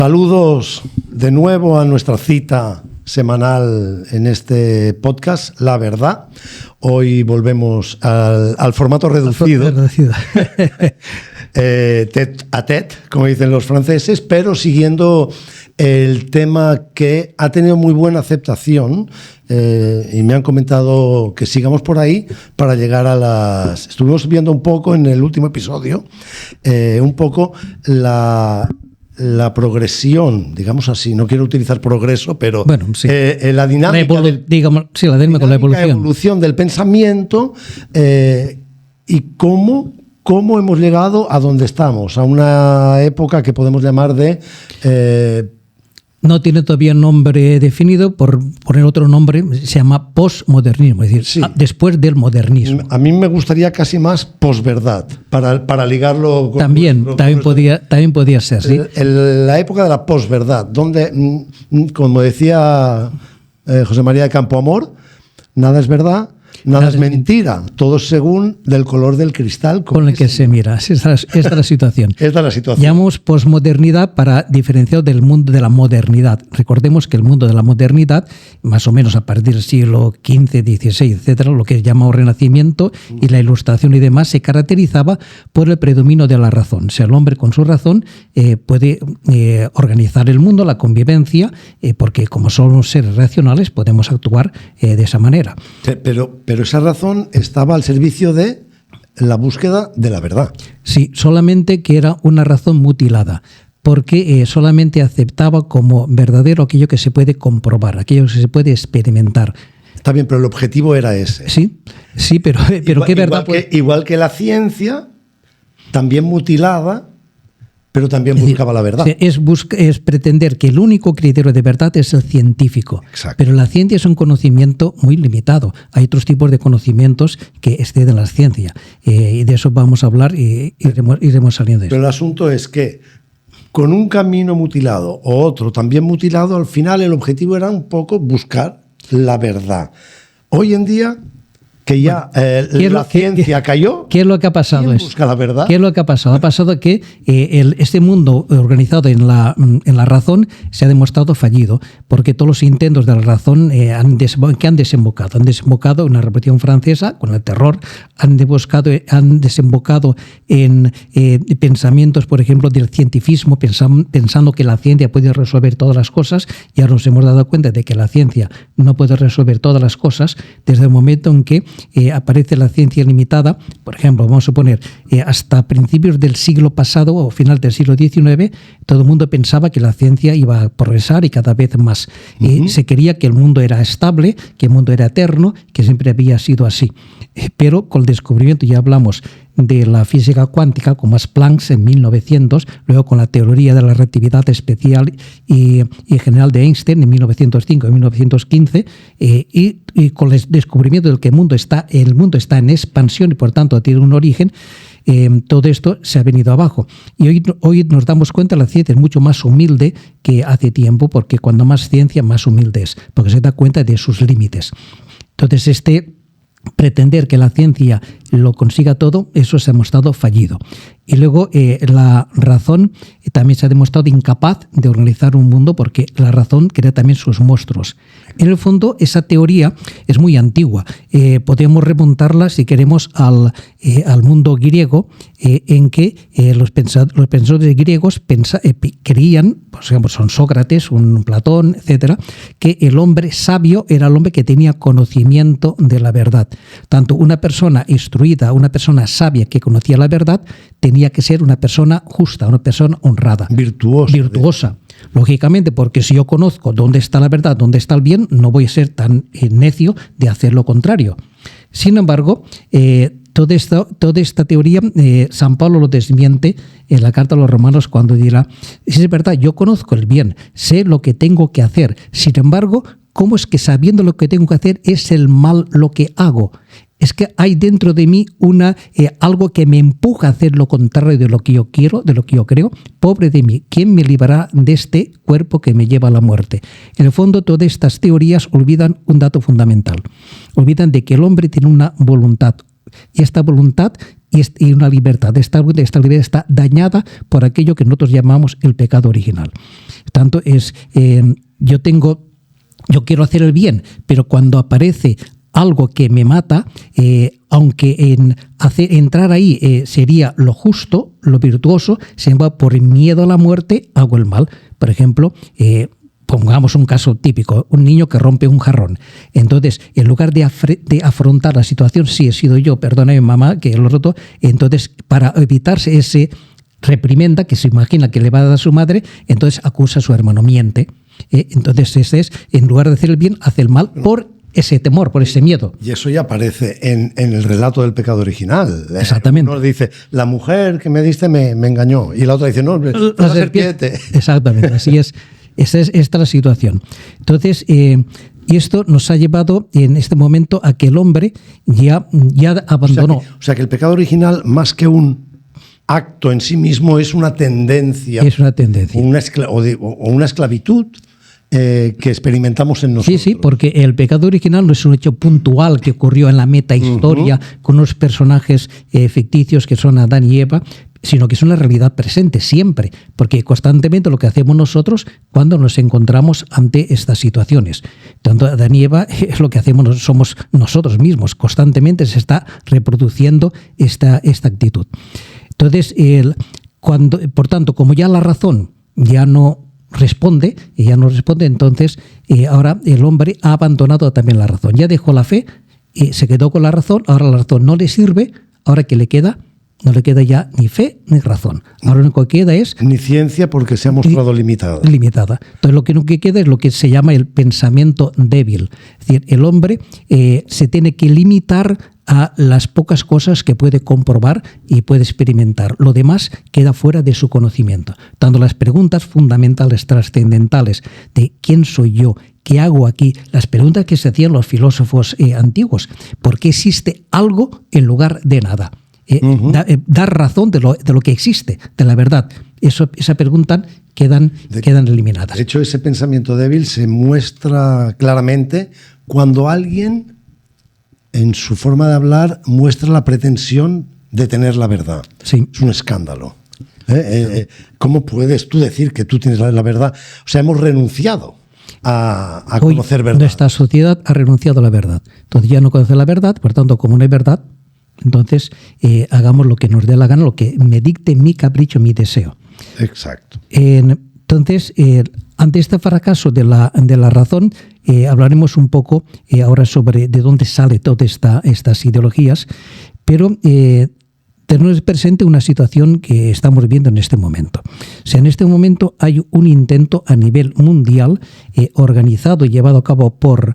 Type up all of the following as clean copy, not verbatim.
Saludos de nuevo a nuestra cita semanal en este podcast, La Verdad. Hoy volvemos al formato reducido, tête à tête, como dicen los franceses, pero siguiendo el tema que ha tenido muy buena aceptación y me han comentado que sigamos por ahí para llegar a las... Estuvimos viendo un poco en el último episodio, un poco la progresión, digamos así, no quiero utilizar progreso, pero bueno, sí. La dinámica, la evolución del pensamiento y cómo hemos llegado a donde estamos, a una época que podemos llamar de... no tiene todavía nombre definido, por poner otro nombre, se llama postmodernismo, es decir, sí, después del modernismo. A mí me gustaría casi más posverdad, para ligarlo con... También podía ser, sí. La época de la posverdad, donde, como decía José María de Campoamor, nada es verdad, nada es mentira, todo según del color del cristal con el que se mira. Esta es la situación. Esta es la situación. Llamamos posmodernidad para diferenciar del mundo de la modernidad. Recordemos que el mundo de la modernidad, más o menos a partir del siglo XV, XVI, etcétera, lo que es llamado Renacimiento y la Ilustración y demás, se caracterizaba por el predominio de la razón. O sea, el hombre con su razón puede organizar el mundo, la convivencia, porque como somos seres racionales podemos actuar de esa manera. Pero esa razón estaba al servicio de la búsqueda de la verdad. Sí, solamente que era una razón mutilada, porque solamente aceptaba como verdadero aquello que se puede comprobar, aquello que se puede experimentar. Está bien, pero el objetivo era ese. Sí, pero ¿qué verdad? Igual que la ciencia, también mutilada, pero también buscaba la verdad. Es pretender que el único criterio de verdad es el científico. Exacto. Pero la ciencia es un conocimiento muy limitado. Hay otros tipos de conocimientos que exceden la ciencia. Y de eso vamos a hablar y iremos saliendo de eso. Pero el asunto es que con un camino mutilado o otro también mutilado, al final el objetivo era un poco buscar la verdad. Hoy en día, que ya la ciencia cayó. ¿Qué es lo que ha pasado? ¿Quién busca la verdad? ¿Qué es lo que ha pasado? Ha pasado que este mundo organizado en la razón se ha demostrado fallido, porque todos los intentos de la razón que han desembocado en la Revolución Francesa, con el terror, han desembocado en pensamientos, por ejemplo, del cientifismo, pensando que la ciencia puede resolver todas las cosas, y ahora nos hemos dado cuenta de que la ciencia no puede resolver todas las cosas desde el momento en que aparece la ciencia limitada. Por ejemplo, vamos a poner, hasta principios del siglo pasado o final del siglo XIX, todo el mundo pensaba que la ciencia iba a progresar y cada vez más. Se creía que el mundo era estable, que el mundo era eterno, que siempre había sido así. Pero con el descubrimiento, ya hablamos de la física cuántica, con Max Planck en 1900, luego con la teoría de la relatividad especial y general de Einstein en 1905 y 1915, y con el descubrimiento de que el mundo está en expansión y por tanto tiene un origen, todo esto se ha venido abajo. Y hoy nos damos cuenta que la ciencia es mucho más humilde que hace tiempo, porque cuando más ciencia, más humilde es, porque se da cuenta de sus límites. Entonces, pretender que la ciencia lo consiga todo, eso se ha demostrado fallido. Y luego la razón también se ha demostrado incapaz de organizar un mundo, porque la razón crea también sus monstruos. En el fondo, esa teoría es muy antigua. Podemos remontarla, si queremos, al mundo griego, en que los pensadores griegos creían, por ejemplo, son Sócrates, un Platón, etcétera, que el hombre sabio era el hombre que tenía conocimiento de la verdad. Tanto una persona instruida, una persona sabia que conocía la verdad, tenía que ser una persona justa, una persona honrada. Virtuosa. Lógicamente, porque si yo conozco dónde está la verdad, dónde está el bien, no voy a ser tan necio de hacer lo contrario. Sin embargo, toda esta teoría, San Pablo lo desmiente en la carta a los Romanos cuando dirá: es verdad, yo conozco el bien, sé lo que tengo que hacer. Sin embargo, ¿cómo es que sabiendo lo que tengo que hacer es el mal lo que hago? Es que hay dentro de mí algo que me empuja a hacer lo contrario de lo que yo quiero, de lo que yo creo. Pobre de mí, ¿quién me librará de este cuerpo que me lleva a la muerte? En el fondo, todas estas teorías olvidan un dato fundamental. Olvidan de que el hombre tiene una voluntad. Y esta voluntad y una libertad. Esta libertad está dañada por aquello que nosotros llamamos el pecado original. Por tanto, yo quiero hacer el bien, pero cuando aparece algo que me mata, aunque entrar ahí sería lo justo, lo virtuoso, sin embargo, por miedo a la muerte hago el mal. Por ejemplo, pongamos un caso típico, un niño que rompe un jarrón. Entonces, en lugar de afrontar la situación, sí he sido yo, perdóname mamá, que lo he roto, entonces para evitarse ese reprimenda que se imagina que le va a dar a su madre, entonces acusa a su hermano, miente. Entonces, en lugar de hacer el bien, hace el mal por ese temor, por ese miedo. Y eso ya aparece en el relato del pecado original. Exactamente. Uno dice, la mujer que me diste me engañó. Y la otra dice, no, la serpiente. Exactamente, así es. Esta es la situación. Entonces, y esto nos ha llevado en este momento a que el hombre ya abandonó. O sea que el pecado original, más que un acto en sí mismo, es una tendencia. Es una tendencia. O una esclavitud que experimentamos en nosotros. Sí, porque el pecado original no es un hecho puntual que ocurrió en la metahistoria con unos personajes ficticios que son Adán y Eva, sino que es una realidad presente siempre, porque constantemente lo que hacemos nosotros cuando nos encontramos ante estas situaciones. Tanto Adán y Eva es lo que hacemos, somos nosotros mismos, constantemente se está reproduciendo esta actitud. Entonces, por tanto, como ya la razón ya no responde, entonces ahora el hombre ha abandonado también la razón, ya dejó la fe, se quedó con la razón, ahora la razón no le sirve, ahora ¿qué le queda? No le queda ya ni fe ni razón. Ahora lo único que queda es... Ni ciencia, porque se ha mostrado limitada. Entonces lo que queda es lo que se llama el pensamiento débil. Es decir, el hombre se tiene que limitar a las pocas cosas que puede comprobar y puede experimentar. Lo demás queda fuera de su conocimiento. Tanto las preguntas fundamentales, trascendentales, de ¿quién soy yo? ¿Qué hago aquí? Las preguntas que se hacían los filósofos antiguos. ¿Por qué existe algo en lugar de nada? Dar razón de lo que existe, de la verdad. Esa pregunta quedan eliminadas. De hecho, ese pensamiento débil se muestra claramente cuando alguien, en su forma de hablar, muestra la pretensión de tener la verdad. Sí. Es un escándalo. ¿Cómo puedes tú decir que tú tienes la verdad? O sea, hemos renunciado a conocer verdad. Nuestra sociedad ha renunciado a la verdad. Entonces ya no conoce la verdad, por tanto, como no hay verdad, entonces hagamos lo que nos dé la gana, lo que me dicte mi capricho, mi deseo. Exacto. Entonces, ante este fracaso de la razón, hablaremos un poco ahora sobre de dónde sale todas estas ideologías, pero tenemos presente una situación que estamos viendo en este momento. O sea, en este momento hay un intento a nivel mundial organizado y llevado a cabo por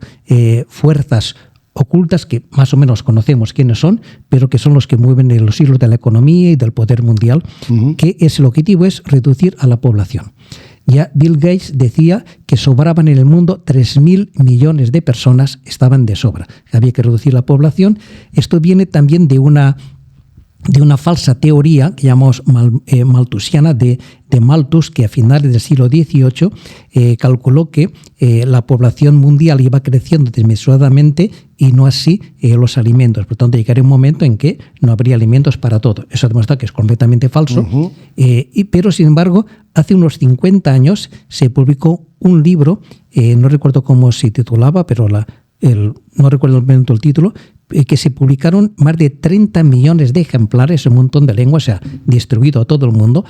fuerzas ocultas que más o menos conocemos quiénes son, pero que son los que mueven los hilos de la economía y del poder mundial, que el objetivo es reducir a la población. Ya Bill Gates decía que sobraban en el mundo 3.000 millones de personas, estaban de sobra. Había que reducir la población. Esto viene también de una falsa teoría que llamamos malthusiana de Malthus, que a finales del siglo XVIII calculó que la población mundial iba creciendo desmesuradamente y no así los alimentos. Por tanto, llegaría un momento en que no habría alimentos para todo. Eso demuestra que es completamente falso. Pero, sin embargo, hace unos 50 años se publicó un libro, no recuerdo cómo se titulaba, pero no recuerdo el momento el título, que se publicaron más de 30 millones de ejemplares en un montón de lenguas, o sea, distribuido a todo el mundo.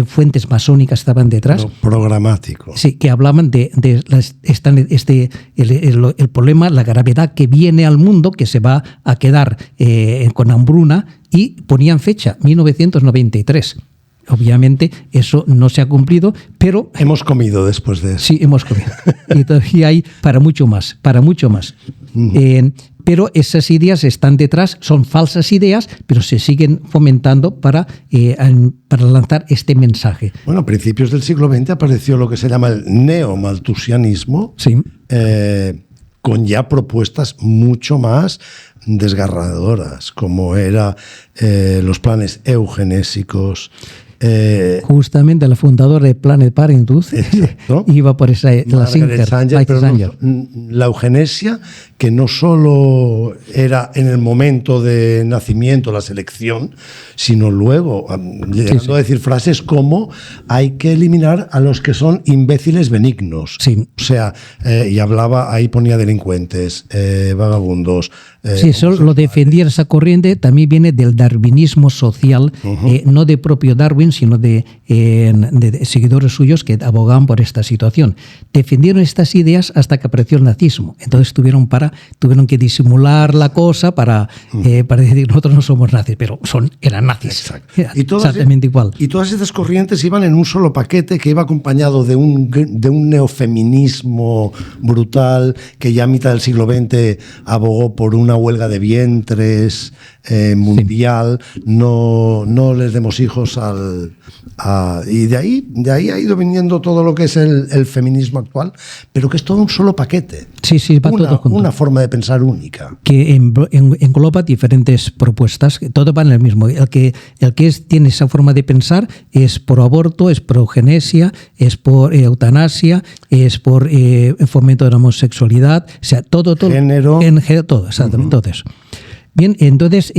Fuentes masónicas estaban detrás. Programático. Sí, que hablaban de el problema, la gravedad que viene al mundo, que se va a quedar con hambruna, y ponían fecha, 1993. Obviamente eso no se ha cumplido, pero... Hemos comido después de eso. Sí, hemos comido. Y todavía hay para mucho más. Pero esas ideas están detrás, son falsas ideas, pero se siguen fomentando para lanzar este mensaje. Bueno, a principios del siglo XX apareció lo que se llama el neomalthusianismo, sí. Con ya propuestas mucho más desgarradoras, como eran los planes eugenésicos, Justamente el fundador de Planet Parenthood iba por esa la Sanger, pero no, la eugenesia, que no solo era en el momento de nacimiento, la selección, sino luego, llegando a decir frases como hay que eliminar a los que son imbéciles benignos. Sí. O sea, y hablaba, ahí ponía delincuentes, vagabundos. Sí, eso lo defendía esa corriente, también viene del darwinismo social, no de propio Darwin, sino de seguidores suyos que abogaban por esta situación. Defendieron estas ideas hasta que apareció el nazismo. Entonces tuvieron que disimular la cosa para decir nosotros no somos nazis, pero eran nazis. Exacto. Exactamente igual. Y todas estas corrientes iban en un solo paquete que iba acompañado de un neofeminismo brutal que ya a mitad del siglo XX abogó por una huelga de vientres mundial, no les demos hijos y de ahí ha ido viniendo todo lo que es el feminismo actual, pero que es todo un solo paquete. Sí, va todo junto. Una forma de pensar única. Que engloba diferentes propuestas, todo va en el mismo. El que tiene esa forma de pensar es por aborto, es por eugenesia, es por eutanasia, es por fomento de la homosexualidad, o sea, todo. Género. Todo, exactamente. Entonces, bien, entonces,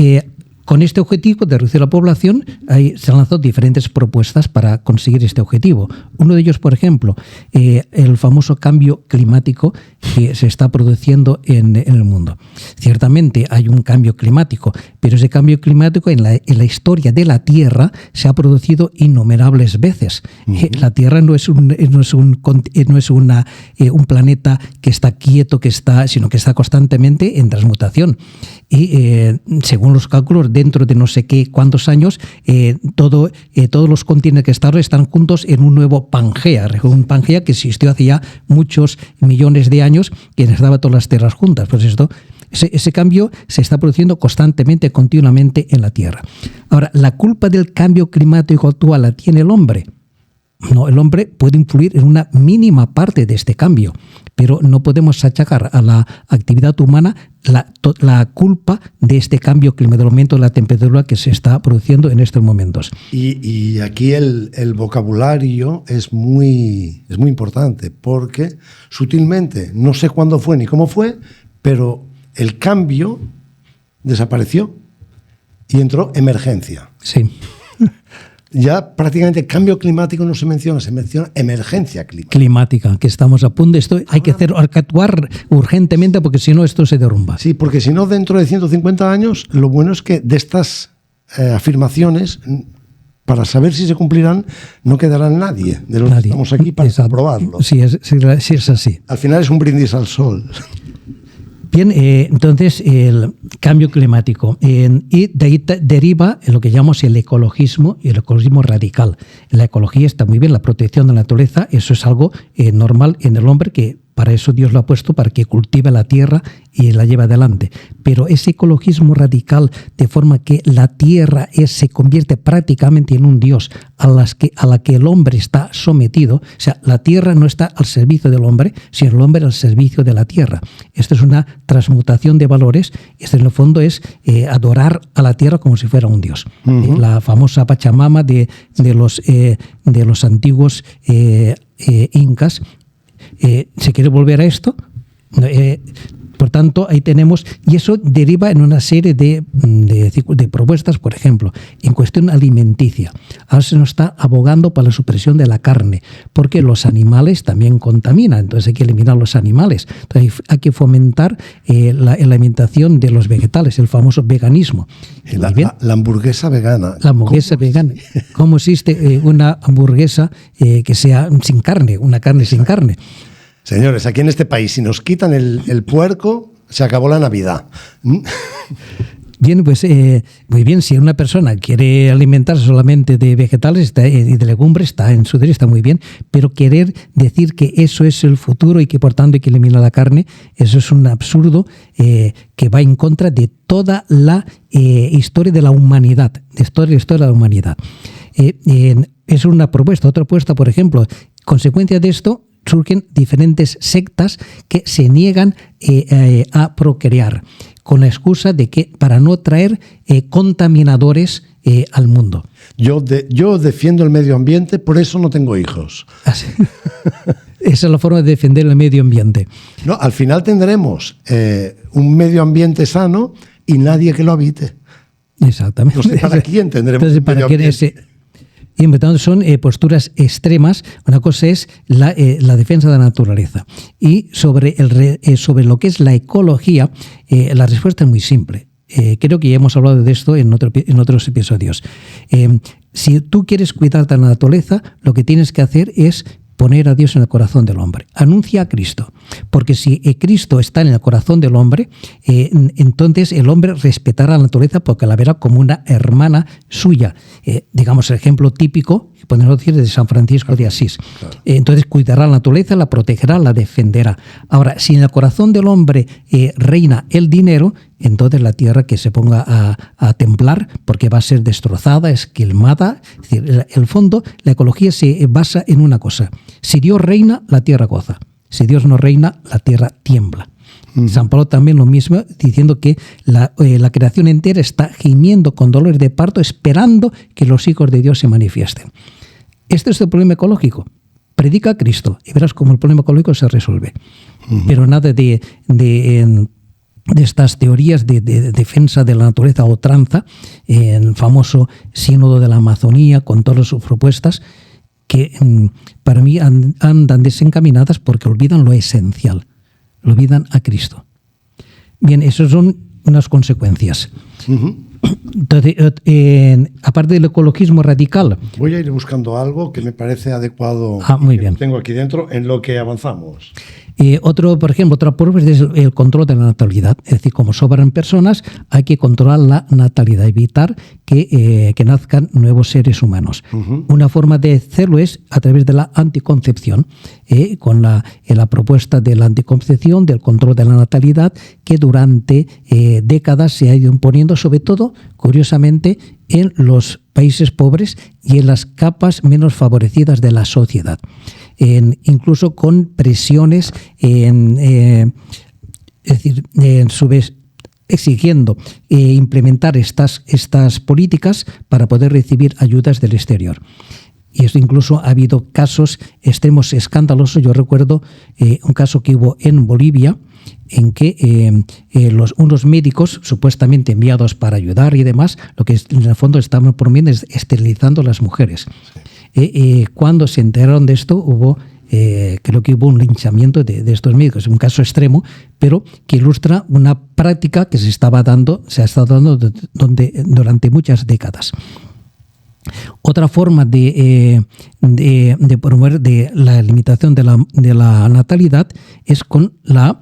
con este objetivo de reducir la población, se han lanzado diferentes propuestas para conseguir este objetivo. Uno de ellos, por ejemplo, el famoso cambio climático que se está produciendo en el mundo. Ciertamente hay un cambio climático, pero ese cambio climático en la historia de la Tierra se ha producido innumerables veces. La Tierra no es un planeta que está quieto, sino que está constantemente en transmutación. Y según los cálculos, dentro de no sé qué cuántos años, todos los continentes que están juntos en un nuevo Pangea, un Pangea que existió hace ya muchos millones de años, que estaba todas las tierras juntas. Pues ese cambio se está produciendo constantemente, continuamente en la Tierra. Ahora, ¿la culpa del cambio climático actual la tiene el hombre? No, el hombre puede influir en una mínima parte de este cambio, pero no podemos achacar a la actividad humana la culpa de este cambio climático, del aumento de la temperatura que se está produciendo en estos momentos. Y aquí el vocabulario es muy importante, porque sutilmente, no sé cuándo fue ni cómo fue, pero el cambio desapareció y entró emergencia. Sí. Ya prácticamente cambio climático no se menciona emergencia climática, que estamos a punto. Esto hay que actuar urgentemente, porque si no esto se derrumba. Sí, porque si no, dentro de 150 años, lo bueno es que de estas afirmaciones, para saber si se cumplirán, no quedará nadie de los que estamos aquí para comprobarlo. Sí, es así. Al final es un brindis al sol. Bien, entonces el cambio climático, y de ahí deriva lo que llamamos el ecologismo y el ecologismo radical. La ecología está muy bien, la protección de la naturaleza, eso es algo normal en el hombre, que para eso Dios lo ha puesto, para que cultive la tierra y la lleve adelante. Pero ese ecologismo radical, de forma que la tierra se convierte prácticamente en un Dios a la que el hombre está sometido, o sea, la tierra no está al servicio del hombre, sino el hombre al servicio de la tierra. Esto es una transmutación de valores, y esto en el fondo es adorar a la tierra como si fuera un Dios. La famosa Pachamama de los antiguos incas. ¿Se quiere volver a esto? Por tanto, ahí tenemos, y eso deriva en una serie de propuestas, por ejemplo, en cuestión alimenticia. Ahora se nos está abogando para la supresión de la carne, porque los animales también contaminan, entonces hay que eliminar los animales. Entonces hay que fomentar la alimentación de los vegetales, el famoso veganismo. La hamburguesa vegana. La hamburguesa vegana. ¿Cómo existe una hamburguesa que sea sin carne, una carne sin carne? Señores, aquí en este país, si nos quitan el puerco, se acabó la Navidad. Bien, pues muy bien, si una persona quiere alimentarse solamente de vegetales y de legumbres, está en su derecho, está muy bien, pero querer decir que eso es el futuro y que por tanto hay que eliminar la carne, eso es un absurdo que va en contra de toda la historia de la humanidad, historia de la humanidad. Es una propuesta. Otra propuesta, por ejemplo, consecuencia de esto, surgen diferentes sectas que se niegan a procrear. con la excusa de que para no traer contaminadores al mundo. Yo defiendo el medio ambiente, por eso no tengo hijos. Así. Esa es la forma de defender el medio ambiente. No, al final tendremos un medio ambiente sano y nadie que lo habite. Exactamente. No sé para quién tendremos un medio ambiente. Y entonces son posturas extremas. Una cosa es la defensa de la naturaleza. Y sobre lo que es la ecología, la respuesta es muy simple. Creo que ya hemos hablado de esto en otros episodios. Si tú quieres cuidar de la naturaleza, lo que tienes que hacer es poner a Dios en el corazón del hombre. Anuncia a Cristo. Porque si Cristo está en el corazón del hombre, entonces el hombre respetará la naturaleza porque la verá como una hermana suya. Digamos, el ejemplo típico, podemos decir, de San Francisco de Asís. Claro. Entonces cuidará la naturaleza, la protegerá, la defenderá. Ahora, si en el corazón del hombre reina el dinero, entonces la tierra que se ponga a temblar porque va a ser destrozada, esquilmada. Es decir, el fondo, la ecología se basa en una cosa. Si Dios reina, la tierra goza. Si Dios no reina, la tierra tiembla. San Pablo también lo mismo, diciendo que la creación entera está gimiendo con dolores de parto, esperando que los hijos de Dios se manifiesten. Este es el problema ecológico. Predica a Cristo y verás cómo el problema ecológico se resuelve. Pero nada de estas teorías de defensa de la naturaleza a ultranza, el famoso sínodo de la Amazonía, con todas sus propuestas, que para mí andan desencaminadas porque olvidan lo esencial, lo olvidan a Cristo. Bien, esas son unas consecuencias. Entonces, aparte del ecologismo radical... Voy a ir buscando algo que me parece adecuado. Muy bien. Tengo aquí dentro en lo que avanzamos. Por ejemplo, otra prueba es el control de la natalidad. Es decir, como sobran personas, hay que controlar la natalidad, evitar que nazcan nuevos seres humanos. Una forma de hacerlo es a través de la anticoncepción, con la propuesta de la anticoncepción, del control de la natalidad, que durante décadas se ha ido imponiendo, sobre todo, curiosamente, en los países pobres y en las capas menos favorecidas de la sociedad. Incluso con presiones, es decir, exigiendo implementar estas políticas para poder recibir ayudas del exterior. Y esto incluso ha habido casos extremos escandalosos. Yo recuerdo un caso que hubo en Bolivia, en que unos médicos supuestamente enviados para ayudar y demás, lo que en el fondo estaban promoviendo es esterilizando a las mujeres. Cuando se enteraron de esto, creo que hubo un linchamiento de estos médicos. Es un caso extremo, pero que ilustra una práctica que se ha estado dando durante muchas décadas. Otra forma de promover la limitación de la natalidad es con la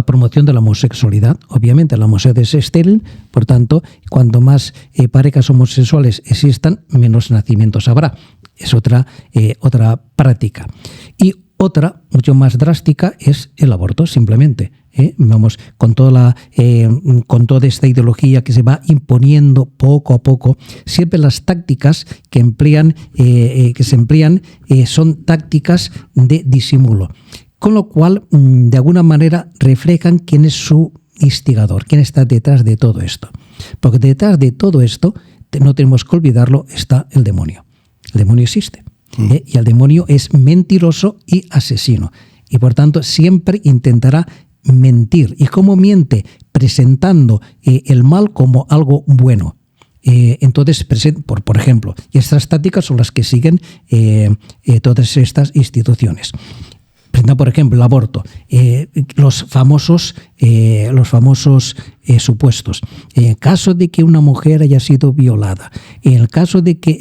promoción de la homosexualidad. Obviamente la homosexualidad es estéril, por tanto, cuando más parejas homosexuales existan, menos nacimientos habrá. Es otra práctica. Y otra, mucho más drástica, es el aborto, simplemente. Vamos, con toda esta ideología que se va imponiendo poco a poco, siempre las tácticas que se emplean son tácticas de disimulo, con lo cual, de alguna manera, reflejan quién es su instigador, quién está detrás de todo esto. Porque detrás de todo esto, no tenemos que olvidarlo, está el demonio. El demonio existe. Y el demonio es mentiroso y asesino. Y por tanto siempre intentará mentir. ¿Y cómo miente? Presentando el mal como algo bueno. Entonces, por ejemplo, y estas tácticas son las que siguen todas estas instituciones. Presenta, por ejemplo, el aborto, los famosos supuestos. En el caso de que una mujer haya sido violada, en el caso de que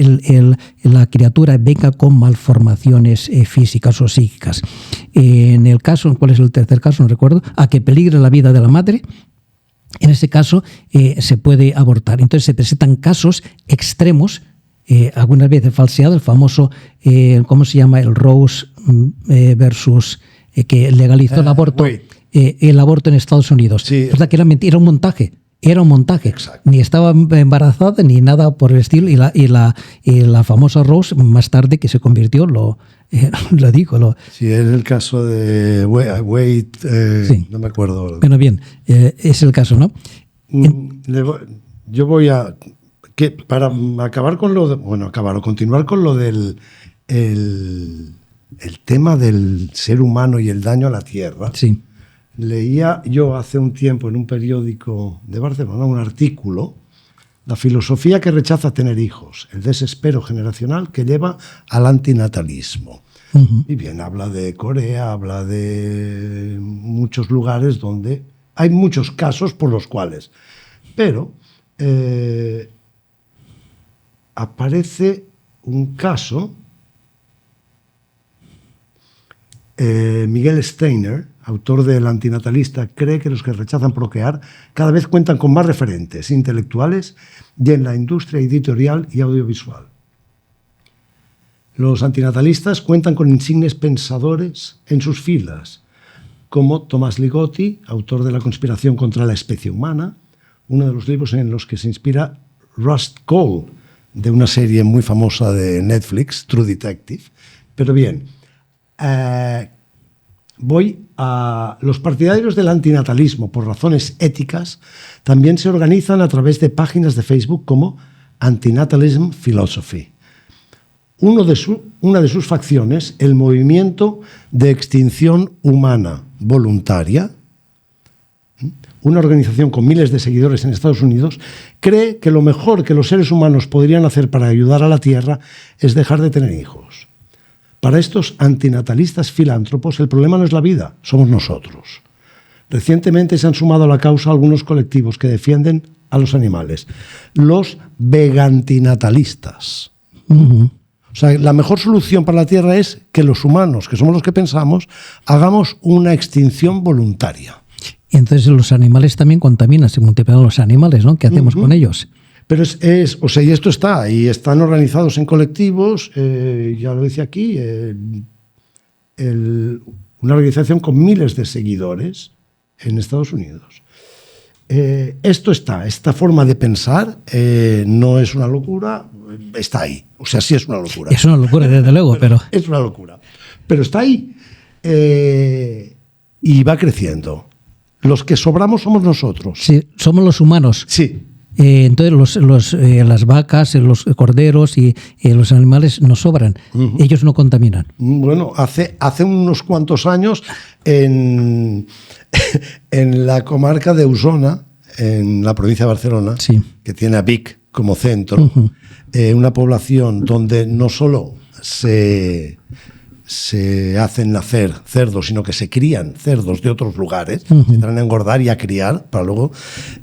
la criatura venga con malformaciones físicas o psíquicas, en el caso, ¿cuál es el tercer caso? No recuerdo, a que peligre la vida de la madre, en ese caso se puede abortar. Entonces se presentan casos extremos, algunas veces falseado, el famoso, ¿cómo se llama? El Rose versus que legalizó el aborto en Estados Unidos. Sí. O sea, que era mentira, era un montaje. Exacto. Ni estaba embarazada ni nada por el estilo. Y la famosa Rose, más tarde, que se convirtió, lo digo. Sí, es el caso de Wade, sí. No me acuerdo. Bueno, bien, es el caso, ¿no? Yo voy a... para acabar con lo de... Bueno, acabar o continuar con lo del... El tema del ser humano y el daño a la tierra. Sí. Leía yo hace un tiempo en un periódico de Barcelona un artículo, la filosofía que rechaza tener hijos, el desespero generacional que lleva al antinatalismo. Uh-huh. Y bien, habla de Corea, habla de muchos lugares donde hay muchos casos por los cuales. Pero aparece un caso, Miguel Steiner, autor del Antinatalista, cree que los que rechazan procrear cada vez cuentan con más referentes intelectuales y en la industria editorial y audiovisual. Los antinatalistas cuentan con insignes pensadores en sus filas, como Tomás Ligotti, autor de La conspiración contra la especie humana, uno de los libros en los que se inspira Rust Cole, de una serie muy famosa de Netflix, True Detective. Pero bien, voy a... Los partidarios del antinatalismo, por razones éticas, también se organizan a través de páginas de Facebook como Antinatalism Philosophy. Una de sus facciones, el Movimiento de Extinción Humana Voluntaria, una organización con miles de seguidores en Estados Unidos, cree que lo mejor que los seres humanos podrían hacer para ayudar a la Tierra es dejar de tener hijos. Para estos antinatalistas filántropos, el problema no es la vida, somos nosotros. Recientemente se han sumado a la causa algunos colectivos que defienden a los animales, los vegantinatalistas. Uh-huh. O sea, la mejor solución para la Tierra es que los humanos, que somos los que pensamos, hagamos una extinción voluntaria. Y entonces los animales también contaminan, se multiplican los animales, ¿no? ¿Qué hacemos con ellos? Pero y esto está, y están organizados en colectivos, ya lo dice aquí, una organización con miles de seguidores en Estados Unidos. Esta forma de pensar no es una locura, está ahí. O sea, sí es una locura. Es una locura, desde luego, pero... Es una locura. Pero está ahí y va creciendo. Los que sobramos somos nosotros. Sí, somos los humanos. Sí. Entonces las vacas, los corderos y los animales nos sobran. Uh-huh. Ellos no contaminan. Bueno, hace unos cuantos años en la comarca de Osona, en la provincia de Barcelona, sí, que tiene a Vic como centro, uh-huh, una población donde no solo se hacen nacer cerdos, sino que se crían cerdos de otros lugares, uh-huh, se traen a engordar y a criar para luego...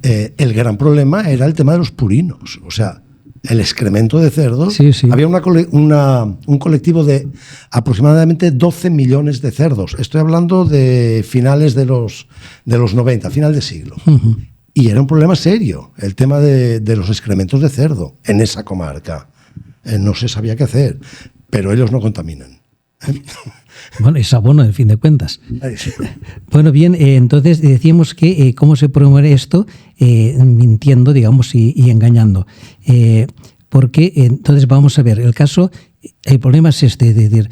el gran problema era el tema de los purinos, o sea, el excremento de cerdos. Sí, sí. Había un colectivo de aproximadamente 12 millones de cerdos. Estoy hablando de finales de los 90, final de siglo. Uh-huh. Y era un problema serio, el tema de los excrementos de cerdo en esa comarca. No se sabía qué hacer, pero ellos no contaminan. Bueno, es abono, en fin de cuentas. Bueno, bien, entonces decíamos que cómo se promueve esto, mintiendo, digamos, y engañando. Porque entonces vamos a ver, el problema es este, es decir,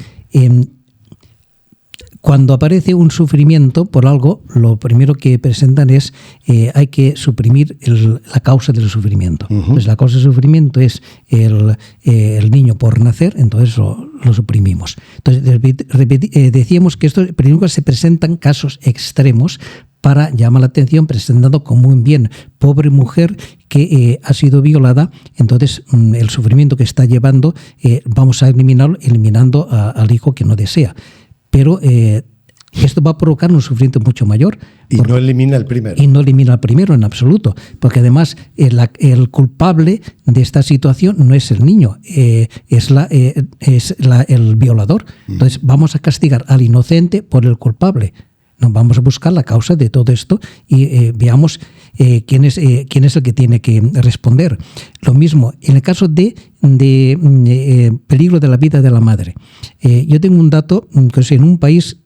cuando aparece un sufrimiento por algo, lo primero que presentan es hay que suprimir la causa del sufrimiento. Uh-huh. Entonces, la causa del sufrimiento es el niño por nacer, entonces lo suprimimos. Entonces, decíamos que esto primero se presentan casos extremos para llamar la atención, presentando como un bien pobre mujer que ha sido violada, entonces el sufrimiento que está llevando vamos a eliminando al hijo que no desea. Pero esto va a provocar un sufrimiento mucho mayor. Y no elimina el primero. Y no elimina el primero en absoluto. Porque además el culpable de esta situación no es el niño, es el violador. Entonces vamos a castigar al inocente por el culpable. No, vamos a buscar la causa de todo esto y veamos quién es el que tiene que responder. Lo mismo, en el caso de peligro de la vida de la madre. Yo tengo un dato que es en un país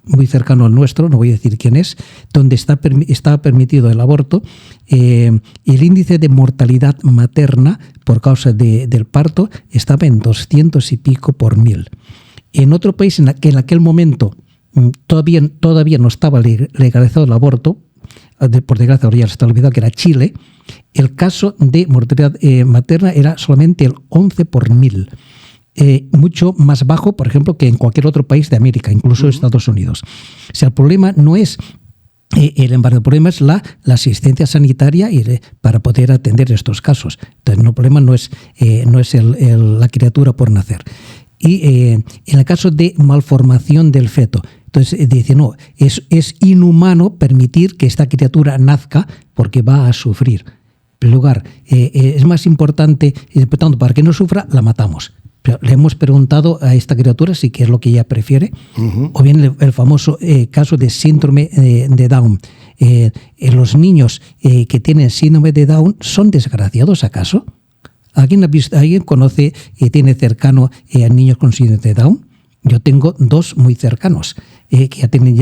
muy cercano al nuestro, no voy a decir quién es, donde está permitido el aborto, el índice de mortalidad materna por causa del parto estaba en 200 y pico por 1000. En otro país que en aquel momento todavía no estaba legalizado el aborto, por desgracia ahora ya está olvidado, que era Chile, el caso de mortalidad materna era solamente el 11 por 1000. Mucho más bajo, por ejemplo, que en cualquier otro país de América, incluso Estados Unidos. O sea, el problema no es el embarazo, el problema es la asistencia sanitaria para poder atender estos casos. Entonces, el problema no es la criatura por nacer. Y en el caso de malformación del feto, entonces dice, no, es inhumano permitir que esta criatura nazca porque va a sufrir. En primer lugar, es más importante, por tanto, para que no sufra, la matamos. Pero le hemos preguntado a esta criatura si qué es lo que ella prefiere, o bien el famoso caso de síndrome de Down. ¿Los niños que tienen síndrome de Down son desgraciados acaso? ¿Alguien conoce y tiene cercano a niños con síndrome de Down? Yo tengo 2 muy cercanos, que ya tienen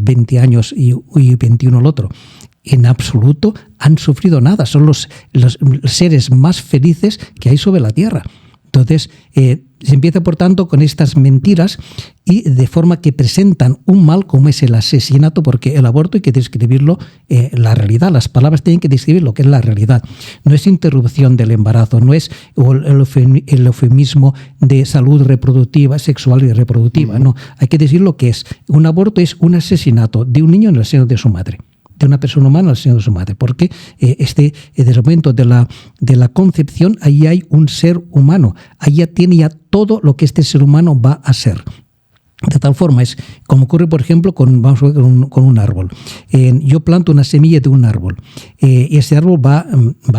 20 años y 21 el otro. En absoluto han sufrido nada, son los seres más felices que hay sobre la Tierra. Entonces, se empieza, por tanto, con estas mentiras y de forma que presentan un mal como es el asesinato, porque el aborto hay que describirlo, la realidad, las palabras tienen que describir lo que es la realidad. No es interrupción del embarazo, no es el eufemismo de salud reproductiva, sexual y reproductiva, no. Hay que decir lo que es. Un aborto es un asesinato de un niño en el seno de su madre, de una persona humana al seno de su madre, porque desde el momento de la concepción, ahí hay un ser humano, ahí ya tiene ya todo lo que este ser humano va a ser. De tal forma es como ocurre, por ejemplo, con un árbol. Yo planto una semilla de un árbol, y ese árbol va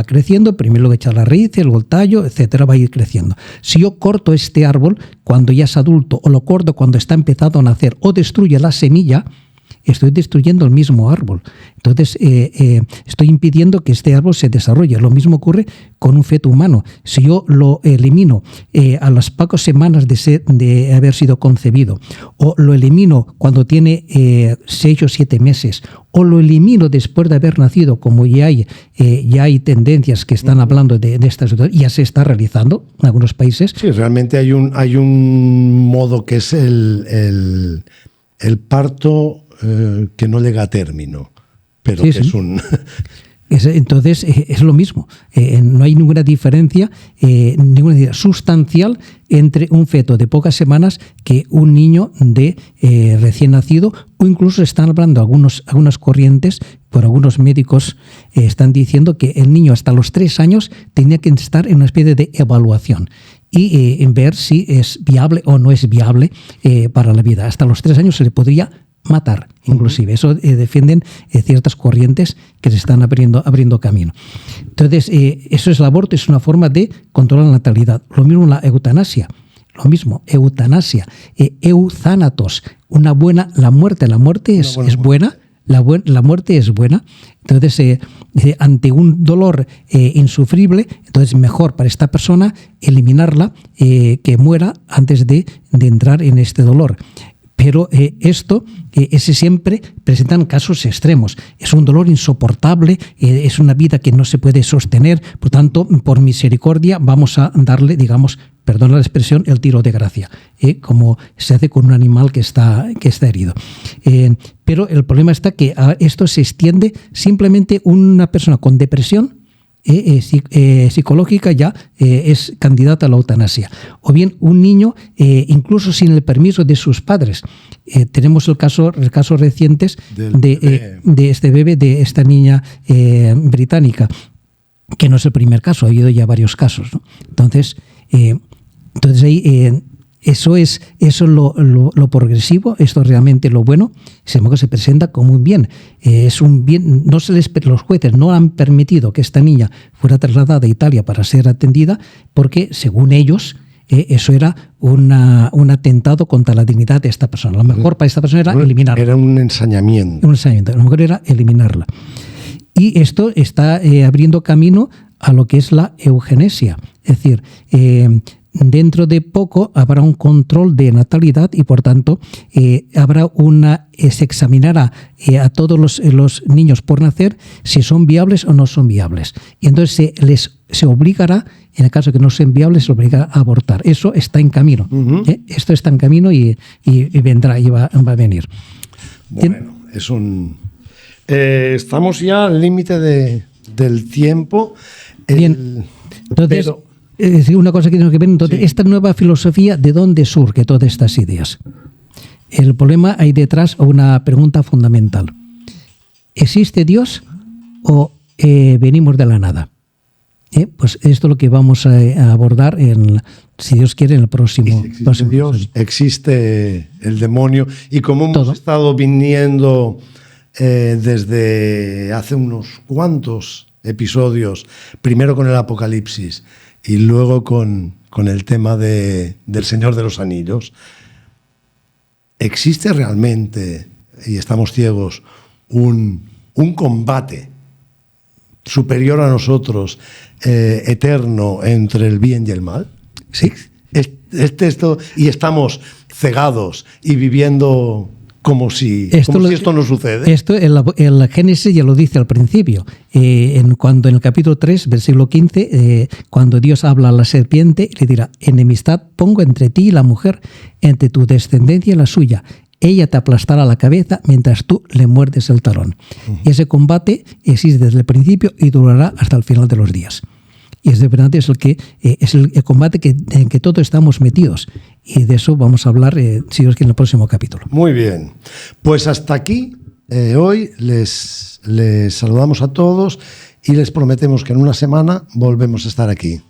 creciendo, primero lo voy a echar la raíz, luego el tallo, etcétera, va a ir creciendo. Si yo corto este árbol cuando ya es adulto, o lo corto cuando está empezado a nacer, o destruye la semilla, estoy destruyendo el mismo árbol. Entonces, estoy impidiendo que este árbol se desarrolle. Lo mismo ocurre con un feto humano. Si yo lo elimino a las pocas semanas de haber sido concebido, o lo elimino cuando tiene 6 o 7 meses, o lo elimino después de haber nacido, como ya hay tendencias que están hablando de esta situación, ya se está realizando en algunos países. Sí, realmente hay un modo que es el parto que no llega a término, pero sí, que es un... Entonces, es lo mismo. No hay ninguna diferencia sustancial entre un feto de pocas semanas que un niño de recién nacido, o incluso están hablando algunas corrientes, por algunos médicos están diciendo que el niño hasta los 3 años tenía que estar en una especie de evaluación y ver si es viable o no es viable para la vida. Hasta los 3 años se le podría matar, inclusive. Eso defienden ciertas corrientes que se están abriendo camino. Entonces, eso es el aborto, es una forma de controlar la natalidad. Lo mismo la eutanasia. Lo mismo, eutanasia, euthanatos, la muerte es buena. La muerte es buena. Entonces, ante un dolor insufrible, entonces mejor para esta persona eliminarla, que muera antes de entrar en este dolor. Pero ese siempre presentan casos extremos. Es un dolor insoportable, es una vida que no se puede sostener. Por tanto, por misericordia, vamos a darle, digamos, perdona la expresión, el tiro de gracia, como se hace con un animal que está herido. Pero el problema está que a esto se extiende simplemente una persona con depresión psicológica ya es candidata a la eutanasia. O bien un niño, incluso sin el permiso de sus padres. Tenemos el caso recientes de este bebé, de esta niña británica, que no es el primer caso, ha habido ya varios casos, ¿no? Entonces ahí eso es lo progresivo, esto es realmente lo bueno, sin embargo se presenta como un bien. Es un bien, los jueces no han permitido que esta niña fuera trasladada a Italia para ser atendida porque, según ellos, eso era un atentado contra la dignidad de esta persona. Lo mejor para esta persona era eliminarla. Era un ensañamiento. Lo mejor era eliminarla. Y esto está abriendo camino a lo que es la eugenesia. Es decir, dentro de poco habrá un control de natalidad y, por tanto, se examinará a todos los niños por nacer si son viables o no son viables. Y entonces se les se obligará, en el caso que no sean viables, se obligará a abortar. Eso está en camino. Esto está en camino y vendrá y va a venir. Bueno, es un... estamos ya al límite del tiempo. Bien, entonces, pero... una cosa que tengo que ver, entonces, Sí. esta nueva filosofía, ¿de dónde surge todas estas ideas? El problema, hay detrás una pregunta fundamental. ¿Existe Dios o venimos de la nada? Pues esto es lo que vamos a abordar, si Dios quiere, en el próximo. Si existe Dios, existe el demonio. Y como hemos Todo. estado viniendo desde hace unos cuantos episodios, primero con el Apocalipsis y luego con el tema del Señor de los Anillos, ¿existe realmente, y estamos ciegos, un combate superior a nosotros, eterno, entre el bien y el mal? Sí. Esto, y estamos cegados y viviendo como si esto no sucede. Esto el Génesis ya lo dice al principio. Cuando en el capítulo 3, versículo 15, cuando Dios habla a la serpiente, le dirá: enemistad pongo entre ti y la mujer, entre tu descendencia y la suya. Ella te aplastará la cabeza mientras tú le muerdes el talón. Y ese combate existe desde el principio y durará hasta el final de los días. Y es el combate en que todos estamos metidos. Y de eso vamos a hablar, si Dios quiere, en el próximo capítulo. Muy bien. Pues hasta aquí. Hoy les saludamos a todos y les prometemos que en una semana volvemos a estar aquí.